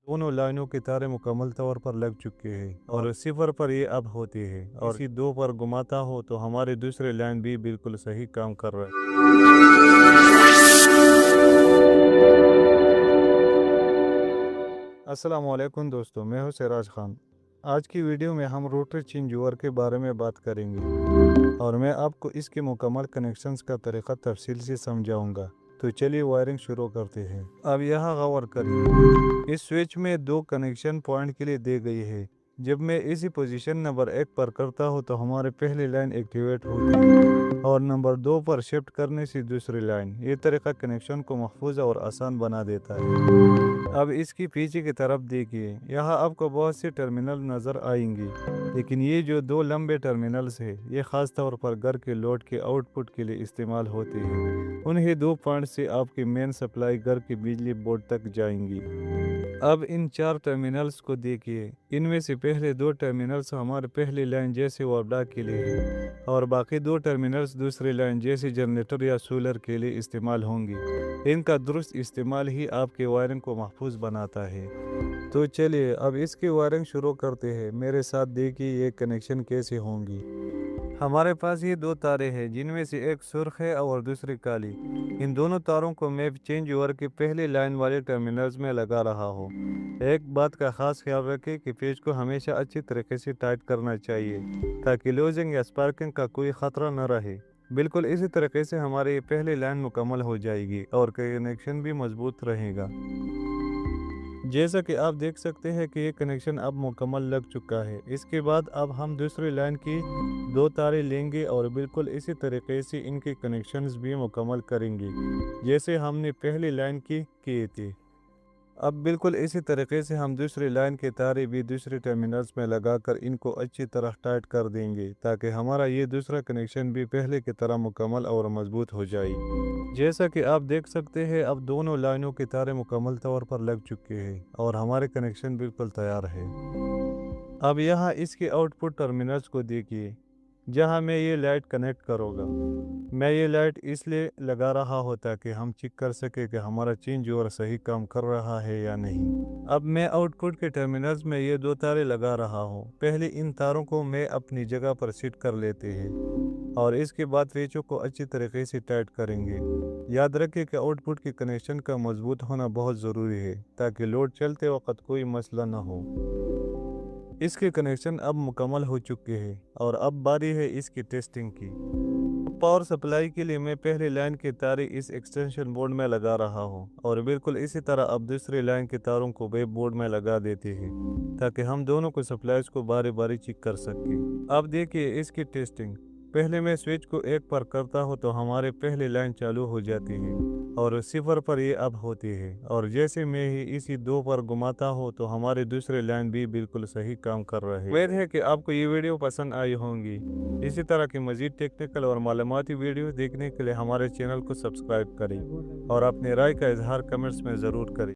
दोनों लाइनों के तारे मुकम्मल तौर पर लग चुके हैं और सिफर पर ये अब होती है और इसी दो पर घुमाता हो तो हमारी दूसरी लाइन भी बिल्कुल सही काम कर रहा है। अस्सलाम वालेकुम दोस्तों, मैं हूं सिराज खान। आज की वीडियो में हम रोटरी चेंजओवर के बारे में बात करेंगे और मैं आपको इसके मुकम्मल कनेक्शंस का तरीका तफसील से समझाऊंगा। तो चलिए वायरिंग शुरू करते हैं। अब यहाँ गौर करिए, इस स्विच में दो कनेक्शन पॉइंट के लिए दी गई है। जब मैं इसी पोजीशन नंबर 1 पर करता हूँ तो हमारी पहली लाइन एक्टिवेट होती है और नंबर 2 पर शिफ्ट करने से दूसरी लाइन। ये तरीका कनेक्शन को महफूज और आसान बना देता है। अब इसकी पीछे की तरफ देखिए, यहाँ आपको बहुत सी टर्मिनल नज़र आएंगी, लेकिन ये जो दो लंबे टर्मिनल्स है ये ख़ास तौर पर घर के लोड के आउटपुट के लिए इस्तेमाल होते हैं। उन्हीं दो पॉइंट से आपकी मेन सप्लाई घर के बिजली बोर्ड तक जाएंगी। अब इन चार टर्मिनल्स को देखिए, इनमें से पहले दो टर्मिनल्स हमारे पहली लाइन जैसे वापडा के लिए है और बाकी दो टर्मिनल्स दूसरी लाइन जैसे जनरेटर या सोलर के लिए इस्तेमाल होंगी। इनका दुरुस्त इस्तेमाल ही आपके वायरिंग को महफूज बनाता है। तो चलिए अब इसकी वायरिंग शुरू करते हैं। मेरे साथ देखिए ये कनेक्शन कैसे होंगी। हमारे पास ये दो तारे हैं जिनमें से एक सुर्ख है और दूसरी काली। इन दोनों तारों को मैं चेंज ओवर की पहली लाइन वाले टर्मिनल्स में लगा रहा हूँ। एक बात का खास ख्याल रखें कि पेज को हमेशा अच्छी तरीके से टाइट करना चाहिए ताकि लूजिंग या स्पार्किंग का कोई ख़तरा न रहे। बिल्कुल इसी तरीके से हमारी पहली लाइन मुकम्मल हो जाएगी और कनेक्शन भी मजबूत रहेगा। जैसा कि आप देख सकते हैं कि ये कनेक्शन अब मुकम्मल लग चुका है। इसके बाद अब हम दूसरी लाइन की दो तारें लेंगे और बिल्कुल इसी तरीके से इनके कनेक्शंस भी मुकम्मल करेंगे जैसे हमने पहली लाइन की किए थे। अब बिल्कुल इसी तरीके से हम दूसरी लाइन के तारे भी दूसरे टर्मिनल्स में लगाकर इनको अच्छी तरह टाइट कर देंगे ताकि हमारा ये दूसरा कनेक्शन भी पहले की तरह मुकम्मल और मजबूत हो जाए। जैसा कि आप देख सकते हैं अब दोनों लाइनों के तारे मुकम्मल तौर पर लग चुके हैं और हमारे कनेक्शन बिल्कुल तैयार है। अब यहाँ इसके आउटपुट टर्मिनल्स को देखिए जहाँ मैं ये लाइट कनेक्ट करूँगा। मैं ये लाइट इसलिए लगा रहा हूँ ताकि हम चेक कर सके कि हमारा चेंज ओवर सही काम कर रहा है या नहीं। अब मैं आउटपुट के टर्मिनल्स में ये दो तारे लगा रहा हूँ। पहले इन तारों को मैं अपनी जगह पर सेट कर लेते हैं और इसके बाद पेचों को अच्छी तरीके से टाइट करेंगे। याद रखें कि आउटपुट के कनेक्शन का मजबूत होना बहुत ज़रूरी है ताकि लोड चलते वक्त कोई मसला न हो। इसके कनेक्शन अब मुकम्मल हो चुके हैं और अब बारी है इसकी टेस्टिंग की। पावर सप्लाई के लिए मैं पहली लाइन के तारे इस एक्सटेंशन बोर्ड में लगा रहा हूँ और बिल्कुल इसी तरह अब दूसरी लाइन के तारों को वेब बोर्ड में लगा देते हैं ताकि हम दोनों को सप्लाईज को बारी बारी चेक कर सकें। अब देखिए इसकी टेस्टिंग। पहले मैं स्विच को 1 पर करता हूँ तो हमारे पहली लाइन चालू हो जाती है और सिफर पर ये अब होती है और जैसे मैं ही इसी 2 पर घुमाता हूँ तो हमारी दूसरी लाइन भी बिल्कुल सही काम कर रही है। उम्मीद है कि आपको ये वीडियो पसंद आई होंगी। इसी तरह की मज़ीद टेक्निकल और मालूमाती वीडियो देखने के लिए हमारे चैनल को सब्सक्राइब करें और अपनी राय का इजहार कमेंट्स में ज़रूर करें।